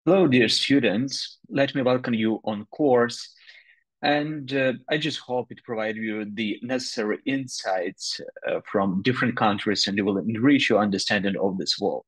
Hello, dear students. Let me welcome you on course. And I just hope it provides you the necessary insights from different countries and it will enrich your understanding of this world.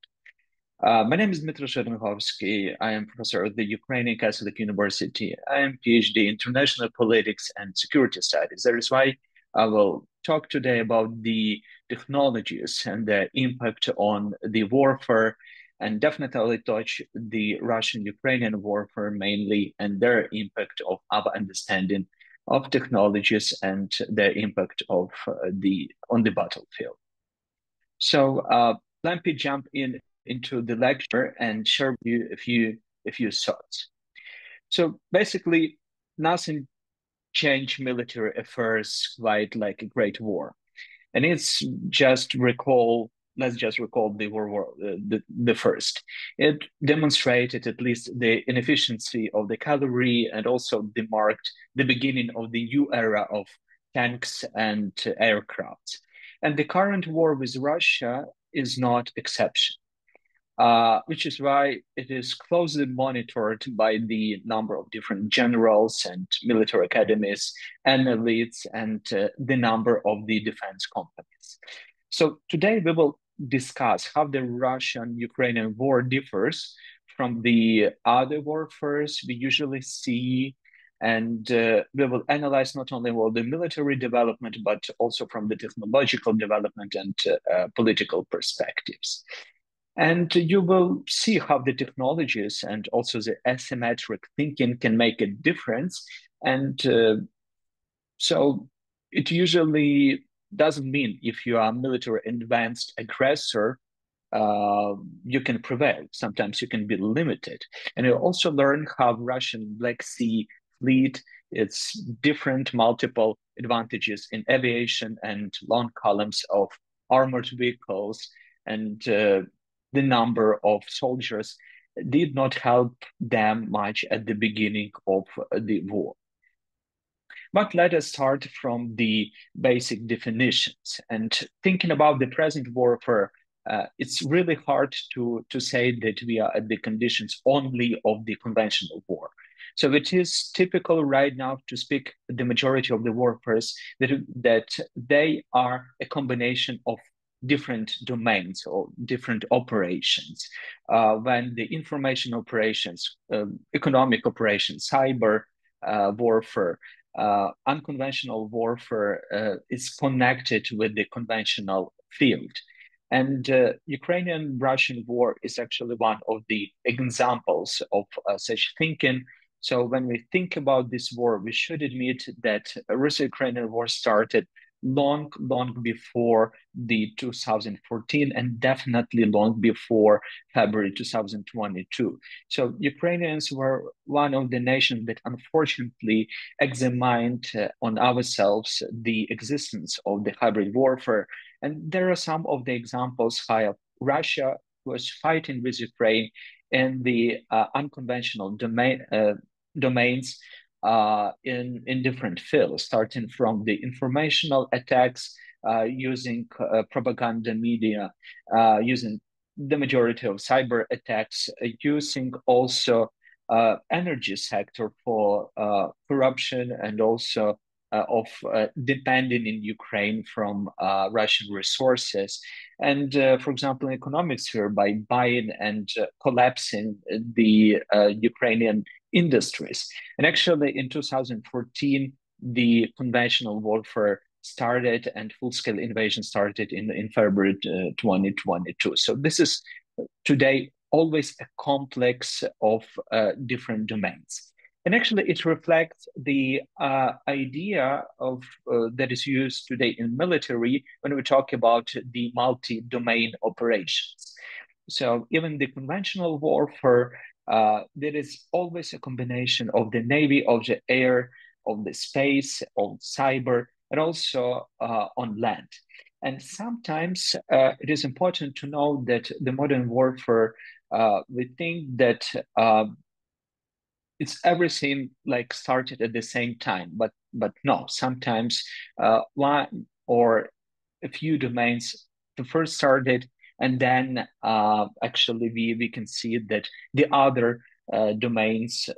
My name is Dmitry Chernyakhovsky. I am professor at the Ukrainian Catholic University. I am PhD in International Politics and Security Studies. That is why I will talk today about the technologies and their impact on the warfare, and definitely touch the Russian-Ukrainian warfare mainly and their impact of our understanding of technologies and their impact of the on the battlefield. So let me jump into the lecture and share with you a few thoughts. So basically, nothing changed military affairs quite like a great war, and it's just recall. Let's just recall the World War the first. It demonstrated at least the inefficiency of the cavalry and also marked the beginning of the new era of tanks and aircrafts. And the current war with Russia is not exception, which is why it is closely monitored by the number of different generals and military academies and elites and the number of the defense companies. So today we will discuss how the Russian-Ukrainian war differs from the other warfares we usually see, and we will analyze not only the military development, but also from the technological development and political perspectives. And you will see how the technologies and also the asymmetric thinking can make a difference. And so it usually doesn't mean if you are a military advanced aggressor, you can prevail. Sometimes you can be limited. And you also learn how Russian Black Sea fleet, its different multiple advantages in aviation and long columns of armored vehicles and the number of soldiers did not help them much at the beginning of the war. But let us start from the basic definitions. And thinking about the present warfare, it's really hard to say that we are at the conditions only of the conventional war. So it is typical right now to speak the majority of the warfares that they are a combination of different domains or different operations. When the information operations, economic operations, cyber warfare, unconventional warfare is connected with the conventional field. And Ukrainian-Russian war is actually one of the examples of such thinking. So when we think about this war, we should admit that Russo-Ukrainian war started long before the 2014 and definitely long before February 2022. So Ukrainians were one of the nations that unfortunately examined on ourselves the existence of the hybrid warfare. And there are some of the examples how Russia was fighting with Ukraine in the unconventional domains in different fields, starting from the informational attacks using propaganda media, using the majority of cyber attacks, using also energy sector for corruption and also of depending in Ukraine from Russian resources. And for example, in economic sphere, by buying and collapsing the Ukrainian industries. And actually, in 2014, the conventional warfare started and full-scale invasion started in February 2022. So this is today always a complex of different domains. And actually, it reflects the idea of that is used today in military when we talk about the multi-domain operations. So even the conventional warfare, there is always a combination of the navy, of the air, of the space, of cyber, and also on land. And sometimes it is important to know that the modern warfare, we think that it's everything like started at the same time, but no, sometimes one or a few domains first started, and then actually we can see that the other domains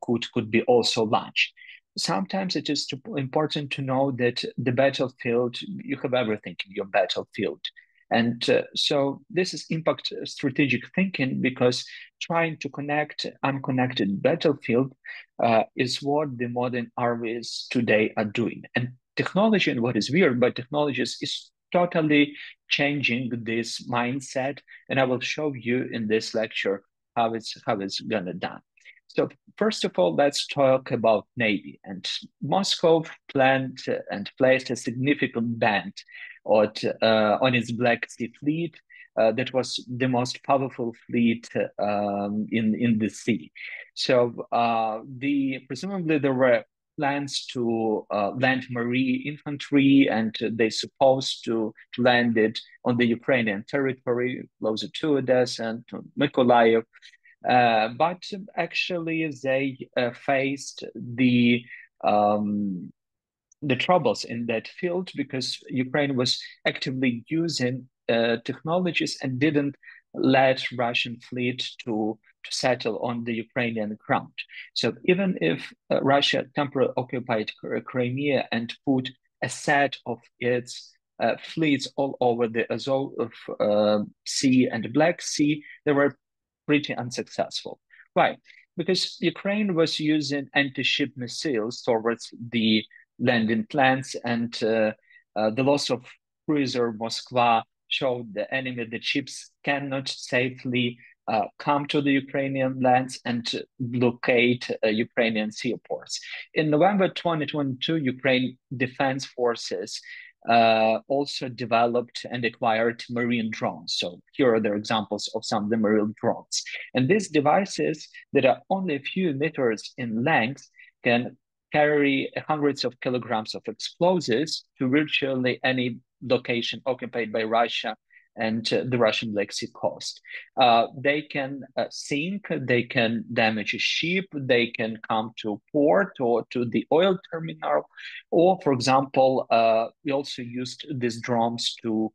could be also launched. Sometimes it is important to know that the battlefield, you have everything in your battlefield. And so this is impact strategic thinking, because trying to connect unconnected battlefield is what the modern armies today are doing. And technology, and what is weird, but technology is totally changing this mindset. And I will show you in this lecture how it's gonna done. So first of all, let's talk about Navy. And Moscow planned and placed a significant ban on its Black Sea fleet. That was the most powerful fleet in the sea. So the presumably there were plans to land marine infantry, and they supposed to land it on the Ukrainian territory, closer to Odessa and to Mykolaiv. But actually, they faced um, the troubles in that field, because Ukraine was actively using technologies and didn't let Russian fleet to settle on the Ukrainian ground. So even if Russia temporarily occupied Crimea and put a set of its fleets all over the Azov Sea and Black Sea, they were pretty unsuccessful. Why? Because Ukraine was using anti-ship missiles towards the landing plans, and the loss of cruiser Moskva showed the enemy that ships cannot safely come to the Ukrainian lands and blockade Ukrainian seaports. In November 2022, Ukraine Defense Forces also developed and acquired marine drones. So here are the examples of some of the marine drones. And these devices that are only a few meters in length can carry hundreds of kilograms of explosives to virtually any location occupied by Russia and the Russian Black Sea coast. They can sink, they can damage a ship, they can come to port or to the oil terminal, or, for example, we also used these drones to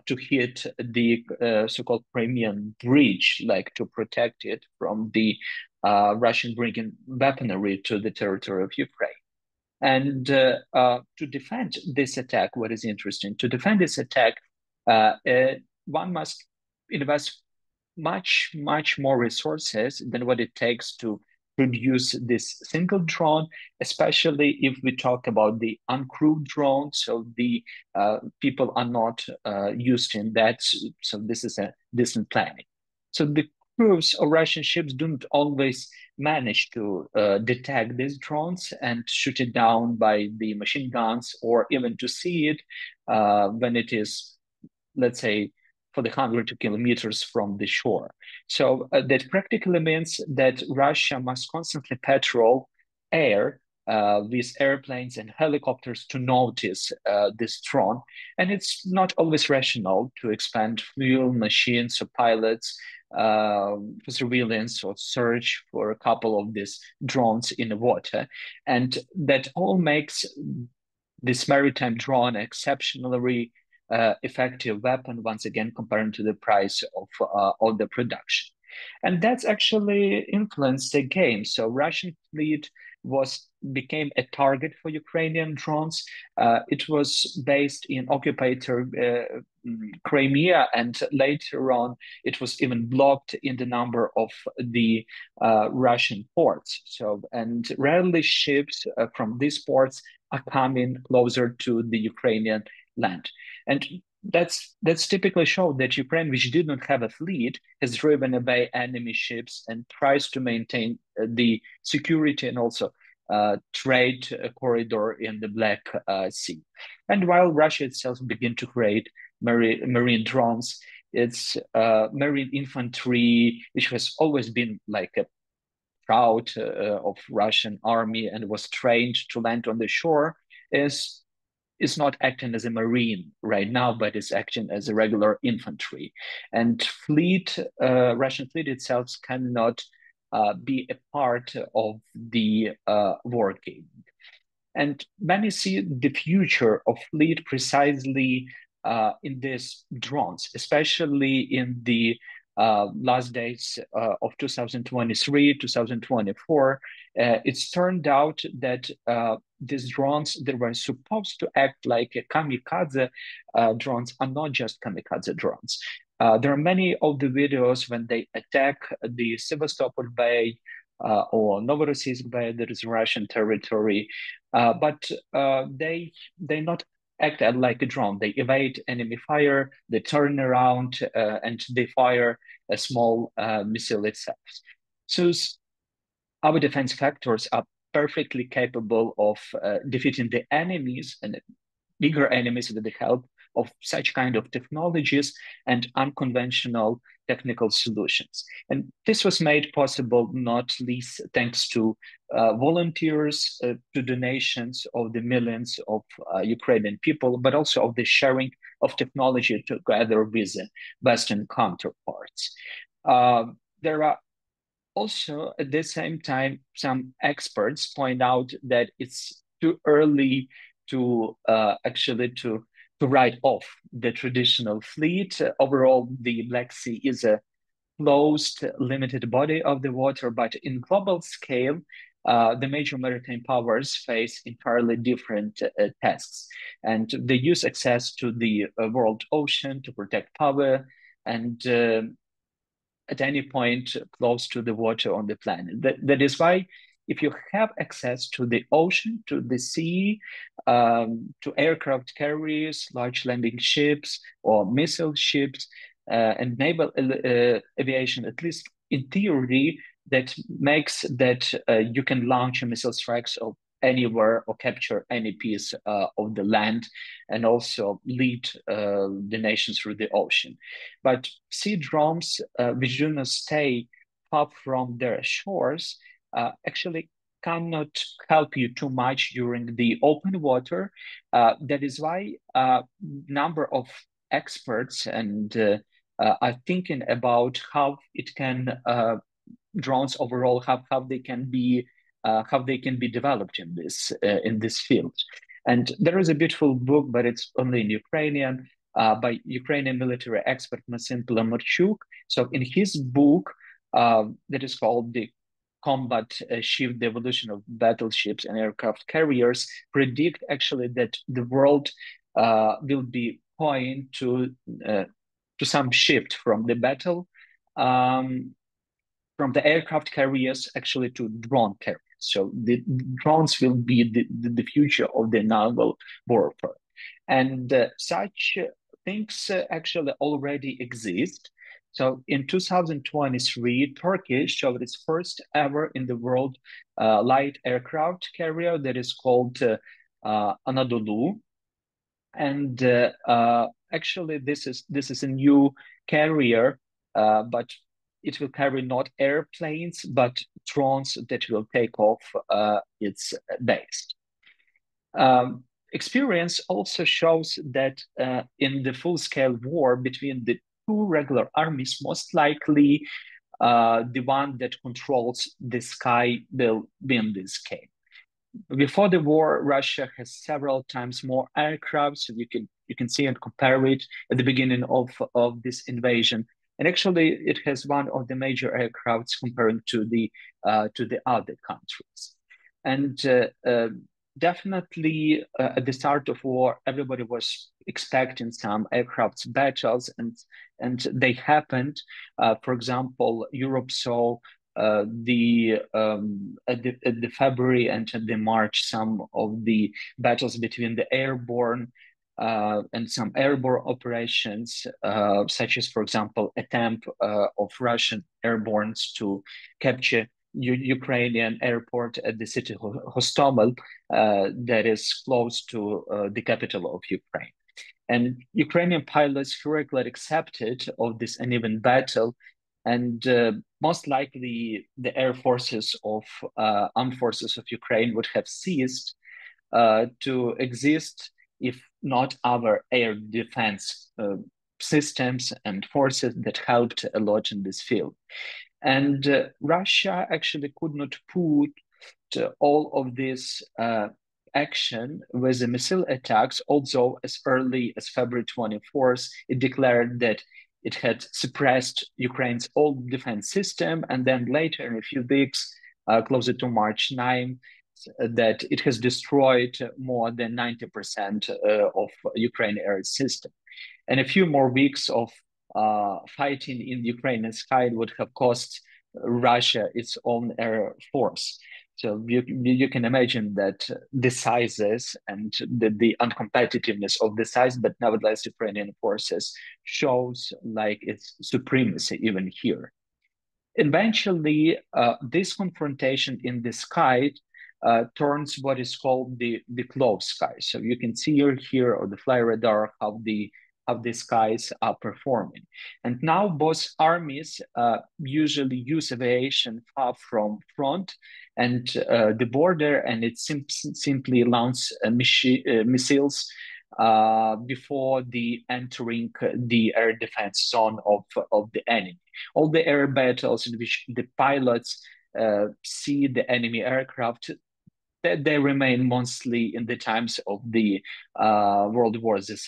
hit the so-called Crimean bridge, like to protect it from the Russian bringing weaponry to the territory of Ukraine. And to defend this attack, what is interesting, to defend this attack, one must invest much more resources than what it takes to produce this single drone, especially if we talk about the uncrewed drone. So the people are not used in that. So this is a distant planning. So the crews of Russian ships don't always manage to detect these drones and shoot it down by the machine guns, or even to see it when it is, let's say, for the hundreds of kilometers from the shore. So that practically means that Russia must constantly patrol air with airplanes and helicopters to notice this drone. And it's not always rational to expand fuel, machines, or pilots for surveillance or search for a couple of these drones in the water. And that all makes this maritime drone exceptionally effective weapon, once again, comparing to the price of the production. And that's actually influenced the game. So Russian fleet was became a target for Ukrainian drones. It was based in occupied Crimea, and later on it was even blocked in the number of the Russian ports. So, and rarely ships from these ports are coming closer to the Ukrainian land. And that's typically shown that Ukraine, which did not have a fleet, has driven away enemy ships and tries to maintain the security and also trade corridor in the Black Sea. And while Russia itself began to create marine drones, its marine infantry, which has always been like a proud of Russian army and was trained to land on the shore, is not acting as a marine right now, but is acting as a regular infantry. And Russian fleet itself cannot be a part of the war game. And many see the future of fleet precisely in these drones, especially in the last days of 2023, 2024, it's turned out that these drones that were supposed to act like a kamikaze drones are not just kamikaze drones. There are many of the videos when they attack the Sevastopol Bay or Novorossiysk Bay, that is Russian territory, but they not act like a drone. They evade enemy fire, they turn around, and they fire a small missile itself. So our defense factors are perfectly capable of defeating the enemies and bigger enemies with the help of such kind of technologies and unconventional technical solutions. And this was made possible not least thanks to volunteers, to donations of the millions of Ukrainian people, but also of the sharing of technology together with Western counterparts. There are also, at the same time, some experts point out that it's too early to actually to write off the traditional fleet. Overall, the Black Sea is a closed, limited body of the water, but in global scale, the major maritime powers face entirely different tasks, and they use access to the world ocean to protect power and at any point close to the water on the planet. That is why if you have access to the ocean, to the sea, to aircraft carriers, large landing ships, or missile ships, and naval aviation, at least in theory, that makes that you can launch a missile strikes of anywhere or capture any piece of the land and also lead the nations through the ocean. But sea drones, which do not stay far from their shores, actually cannot help you too much during the open water. That is why a number of experts and are thinking about how it can drones overall how they can be developed in this field. And there is a beautiful book, but it's only in Ukrainian, by Ukrainian military expert Maxim Plamurchuk. So in his book that is called The Combat Shift: The Evolution of Battleships and Aircraft Carriers, predict actually that the world will be going to some shift from the battle from the aircraft carriers actually to drone carriers. So the drones will be the future of the naval warfare. And such things actually already exist. So in 2023, Turkey showed its first ever in the world light aircraft carrier that is called Anadolu. And actually, this is a new carrier, but it will carry not airplanes but drones that will take off its base. Experience also shows that in the full-scale war between the two regular armies, most likely the one that controls the sky will win this game. Before the war, Russia has several times more aircraft, so you can see and compare it at the beginning of this invasion. And actually, it has one of the major aircrafts comparing to the other countries. And definitely at the start of war, everybody was expecting some aircraft battles, and they happened. For example, Europe saw at the February and the March some of the battles between the airborne and some airborne operations, such as, for example, attempt of Russian airbornes to capture Ukrainian airport at the city Hostomel, that is close to the capital of Ukraine. And Ukrainian pilots heroically accepted of this uneven battle, and most likely the air forces of armed forces of Ukraine would have ceased to exist if not our air defense systems and forces that helped a lot in this field. And Russia actually could not put all of this action with the missile attacks, although as early as February 24th, it declared that it had suppressed Ukraine's old defense system, and then later, in a few weeks, closer to March 9, that it has destroyed more than 90% of Ukraine air system. And a few more weeks of fighting in the Ukrainian sky would have cost Russia its own air force. So you can imagine that the sizes and the uncompetitiveness of the size, but nevertheless, Ukrainian forces shows like its supremacy even here. Eventually, this confrontation in the sky turns what is called the closed sky. So you can see here on the fly radar how the skies are performing. And now both armies usually use aviation far from front and the border, and it simply launch missiles before the entering the air defense zone of the enemy. All the air battles in which the pilots see the enemy aircraft, they remain mostly in the times of the World War II.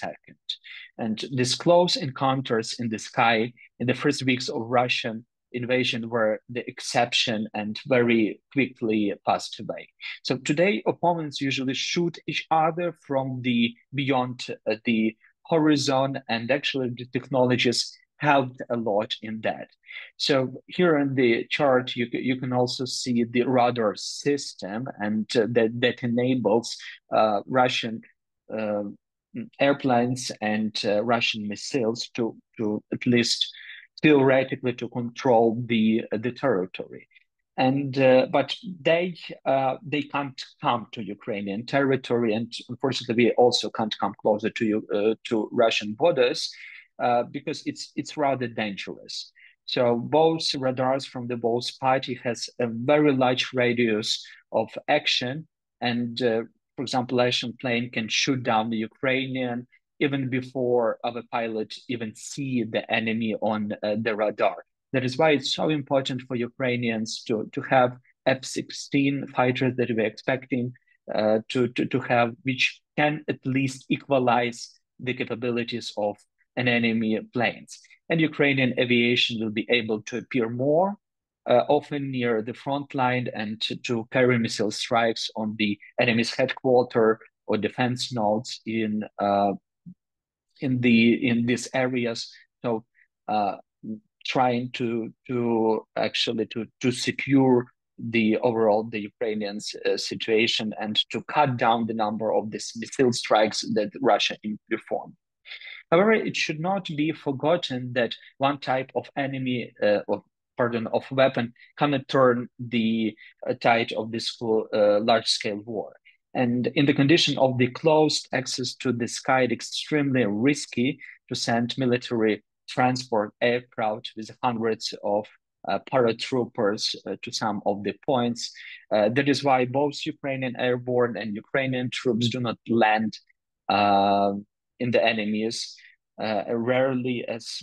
And these close encounters in the sky in the first weeks of Russian invasion were the exception and very quickly passed away. So today, opponents usually shoot each other from the beyond the horizon, and actually the technologies helped a lot in that. So here on the chart, you can also see the radar system, and that enables Russian uh, airplanes and Russian missiles to at least theoretically to control the territory. And but they can't come to Ukrainian territory, and unfortunately, we also can't come closer to Russian borders because it's rather dangerous. So both radars from the both party has a very large radius of action, and for example, Russian plane can shoot down the Ukrainian even before our pilot even see the enemy on the radar. That is why it's so important for Ukrainians to have F-16 fighters that we're expecting to have, which can at least equalize the capabilities of an enemy planes. And Ukrainian aviation will be able to appear more often near the front line and to carry missile strikes on the enemy's headquarters or defense nodes in these areas. So trying to actually to secure the overall the Ukrainian situation and to cut down the number of these missile strikes that Russia performed. However, it should not be forgotten that one type of enemy, of weapon, cannot turn the tide of this large-scale war. And in the condition of the closed access to the sky, it's extremely risky to send military transport aircraft with hundreds of paratroopers to some of the points. That is why both Ukrainian airborne and Ukrainian troops do not land in the enemies, rarely as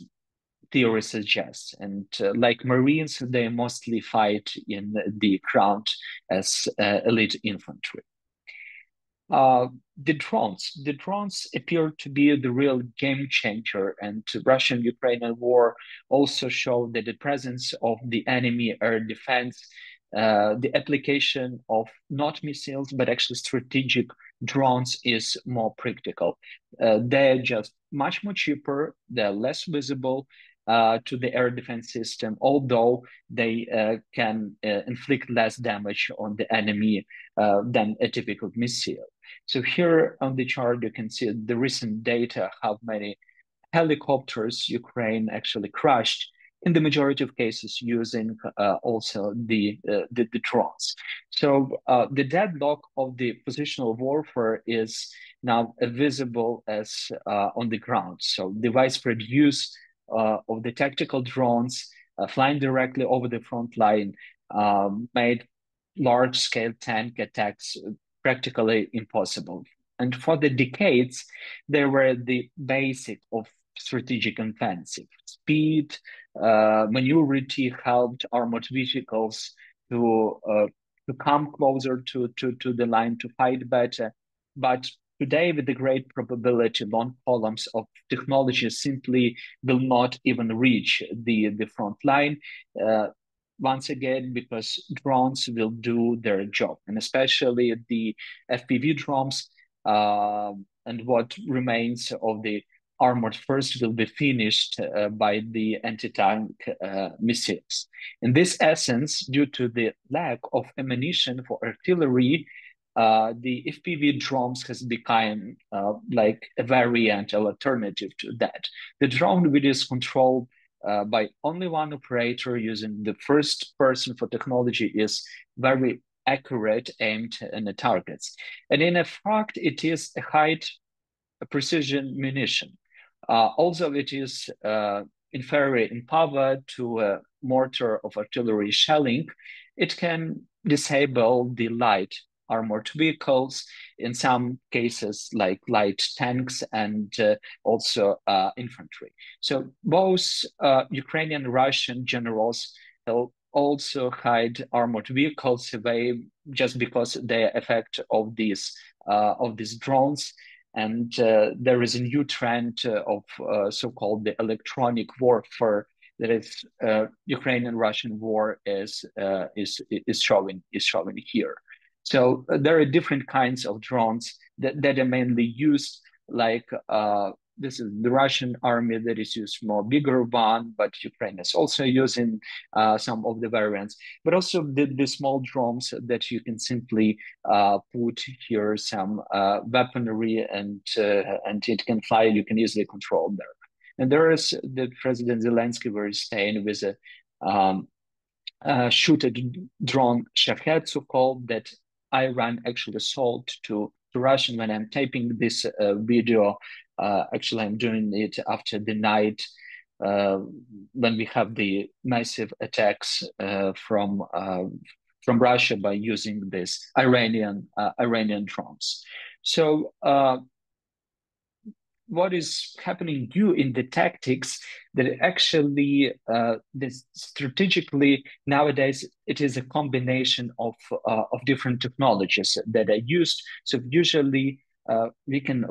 theory suggests. And like Marines, they mostly fight in the ground as elite infantry. The drones appear to be the real game changer, and Russian-Ukrainian war also showed that the presence of the enemy air defense, the application of not missiles but actually strategic drones is more practical. They're just much more cheaper. They're less visible to the air defense system, although they can inflict less damage on the enemy than a typical missile. So here on the chart, you can see the recent data, how many helicopters Ukraine actually crushed, in the majority of cases using also the drones. So the deadlock of the positional warfare is now visible as on the ground. So the widespread use of the tactical drones flying directly over the front line made large-scale tank attacks practically impossible. And for the decades, they were the basic of strategic offensive. Speed, maneuverability helped armored vehicles to come closer to the line to fight better. But today, with the great probability, long columns of technology simply will not even reach the front line. Uh, Once again, because drones will do their job, and especially the FPV drones, and what remains of the armored first will be finished by the anti-tank missiles. In this essence, due to the lack of ammunition for artillery, the FPV drones has become like a variant or alternative to that. The drone, which is controlled by only one operator using the first person for technology, is very accurate, aimed at the targets. And in fact, it is a high precision munition. Also, it is inferior in power to a mortar of artillery shelling. It can disable the light armored vehicles, in some cases like light tanks and also infantry. So both Ukrainian and Russian generals also hide armored vehicles away just because the effect of these drones. And there is a new trend of so-called the electronic warfare that is Ukrainian-Russian war is showing here. So there are different kinds of drones that are mainly used, like this is the Russian army that is used more bigger one, but Ukraine is also using some of the variants, but also the small drones that you can simply put here some weaponry and it can fly. You can easily control there. And there is the President Zelensky where he's staying with a shooter drone Shahed, so called, that Iran actually sold to Russian. When I'm taping this video, actually I'm doing it after the night uh, when we have the massive attacks from Russia by using this Iranian drones. So what is happening new in the tactics that actually this strategically nowadays it is a combination of different technologies that are used. So usually we can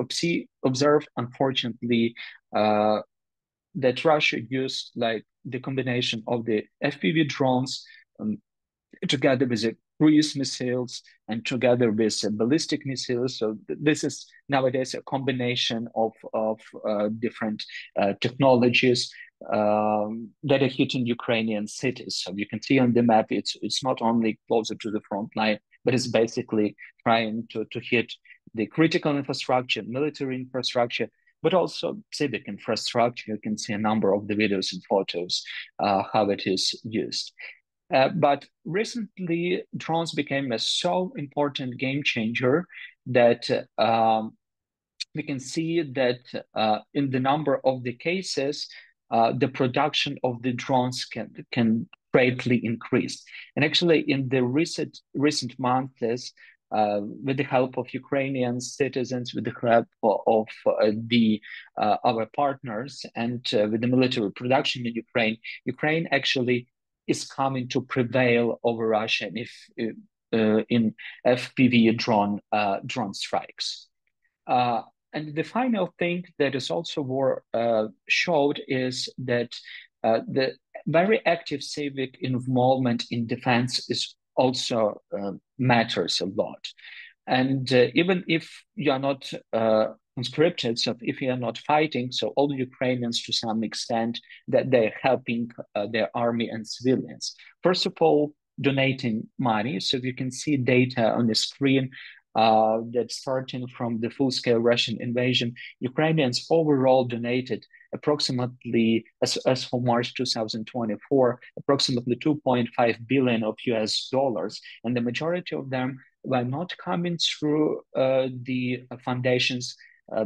observe, unfortunately, that Russia used like the combination of the FPV drones um, together with the cruise missiles and together with ballistic missiles. So this is nowadays a combination of different technologies that are hitting Ukrainian cities. So you can see on the map, it's not only closer to the front line, but it's basically trying to hit the critical infrastructure, military infrastructure, but also civic infrastructure. You can see a number of the videos and photos how it is used. But recently, drones became a so important game changer that we can see that in the number of the cases, the production of the drones can greatly increase. And actually, in the recent months, with the help of Ukrainian citizens, with the help of the our partners, and with the military production in Ukraine, Ukraine actually is coming to prevail over Russia if in FPV drone strikes. Uh, and the final thing that is also showed is that the very active civic involvement in defense is also matters a lot. And even if you are not conscripted, so if you are not fighting, so all Ukrainians to some extent that they're helping their army and civilians. First of all, donating money. So you can see data on the screen that starting from the full-scale Russian invasion, Ukrainians overall donated approximately, as for March 2024, approximately 2.5 billion of US dollars, and the majority of them were not coming through the foundations,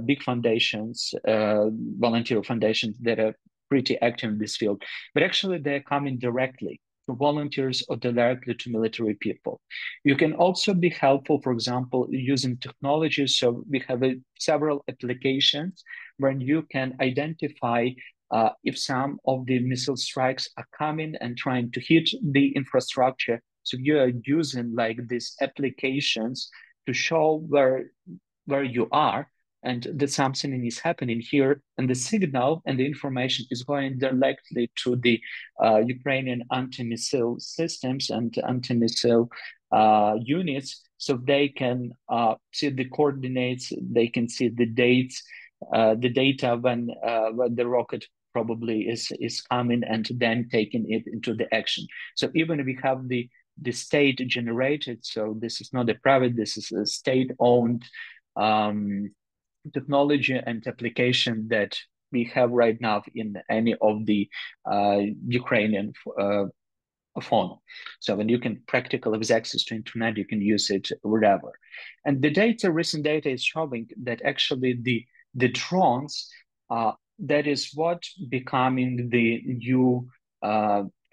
big foundations, volunteer foundations that are pretty active in this field, but actually they're coming directly to volunteers or directly to military people. You can also be helpful, for example, using technology. So we have several applications where you can identify if some of the missile strikes are coming and trying to hit the infrastructure. So you are using like these applications to show where where you are and that something is happening here, and the signal and the information is going directly to the Ukrainian anti-missile systems and anti-missile units, so they can see the coordinates, they can see the dates, the data when the rocket probably is coming, and then taking it into the action. So even if we have the state generated, so this is not a private, this is a state owned um, technology and application that we have right now in any of the Ukrainian phone. So when you can practically with access to internet, you can use it wherever. And the data, recent data is showing that actually the drones, that is what becoming the new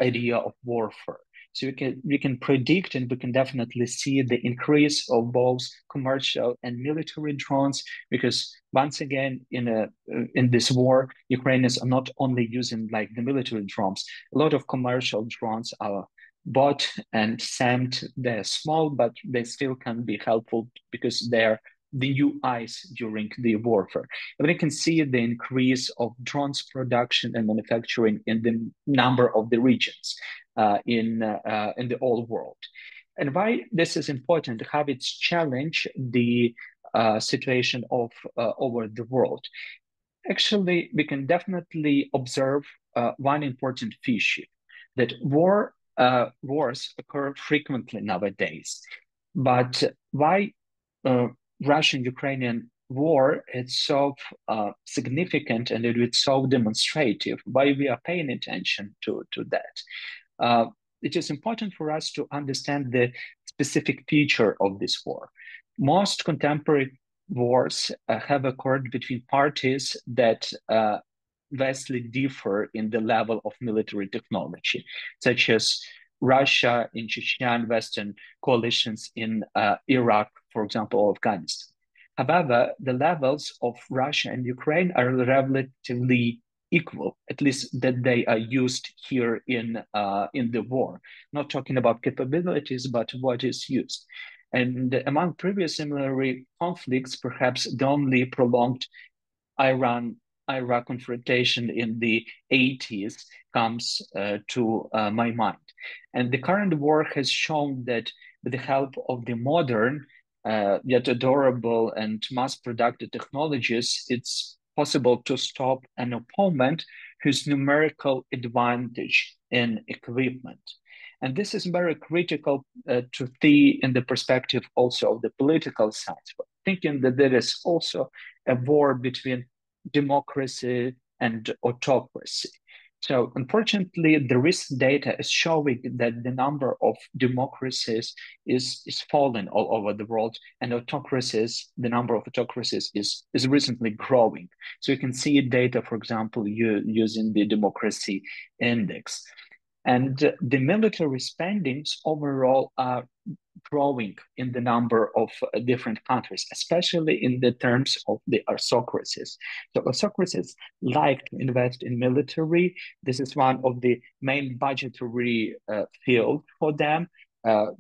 idea of warfare. So we can predict, and we can definitely see the increase of both commercial and military drones, because once again in this war, Ukrainians are not only using like the military drones. A lot of commercial drones are bought and sent. They're small, but they still can be helpful because they're the new eyes during the warfare. And we can see the increase of drones production and manufacturing in the number of the regions in the whole world. And why this is important, how it's challenged the situation of over the world. Actually, we can definitely observe one important feature, that wars occur frequently nowadays. But why Russian-Ukrainian war is so significant and it's so demonstrative? Why we are paying attention to that? Uh, it is important for us to understand the specific feature of this war. Most contemporary wars have occurred between parties that vastly differ in the level of military technology, such as Russia in Chechnya and Western coalitions in Iraq, for example, or Afghanistan. However, the levels of Russia and Ukraine are relatively equal, at least that they are used here in the war. Not talking about capabilities, but what is used. And among previous similar conflicts, perhaps the only prolonged Iran Iraq confrontation in the 80s comes to my mind. And the current war has shown that with the help of the modern, yet adorable and mass productive technologies, it's possible to stop an opponent whose numerical advantage in equipment. And this is very critical to see in the perspective also of the political side, thinking that there is also a war between democracy and autocracy. So unfortunately, the recent data is showing that the number of democracies is falling all over the world, and autocracies, the number of autocracies is recently growing. So you can see data, for example, using the democracy index. And the military spendings overall are growing in the number of different countries, especially in the terms of the aristocracies. So aristocracies like to invest in military. This is one of the main budgetary field for them.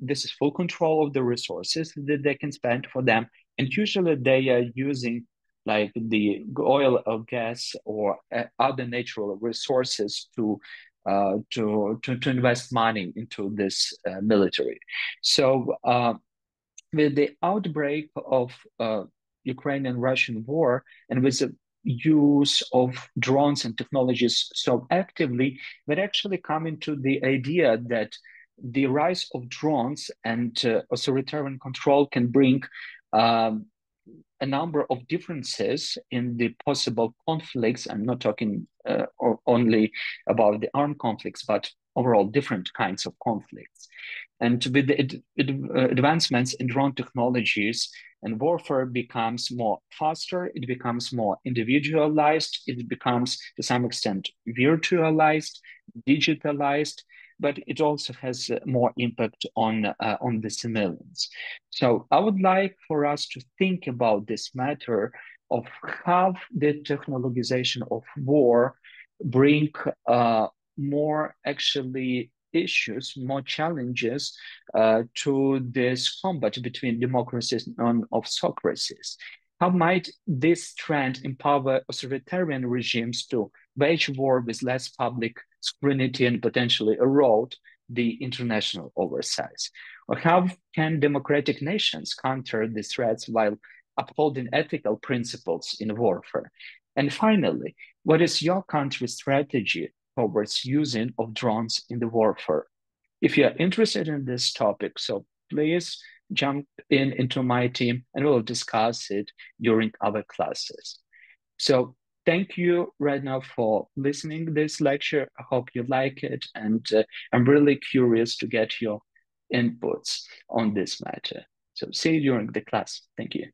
This is full control of the resources that they can spend for them. And usually they are using like the oil or gas or other natural resources to invest money into this military. So with the outbreak of Ukrainian-Russian war and with the use of drones and technologies so actively, we're actually coming to the idea that the rise of drones and authoritarian control can bring um, a number of differences in the possible conflicts. I'm not talking only about the armed conflicts, but overall different kinds of conflicts. And with the advancements in drone technologies, and warfare becomes more faster, it becomes more individualized, it becomes to some extent virtualized, digitalized, but it also has more impact on the civilians. So I would like for us to think about this matter of how the technologization of war bring more actually issues, more challenges to this combat between democracies and autocracies. How might this trend empower authoritarian regimes to wage war with less public scrutiny and potentially erode the international oversight? Or how can democratic nations counter these threats while upholding ethical principles in warfare? And finally, what is your country's strategy towards using of drones in the warfare? If you're interested in this topic, so please jump in into my team and we'll discuss it during our classes. So thank you right now for listening to this lecture. I hope you like it, and I'm really curious to get your inputs on this matter. So see you during the class. Thank you.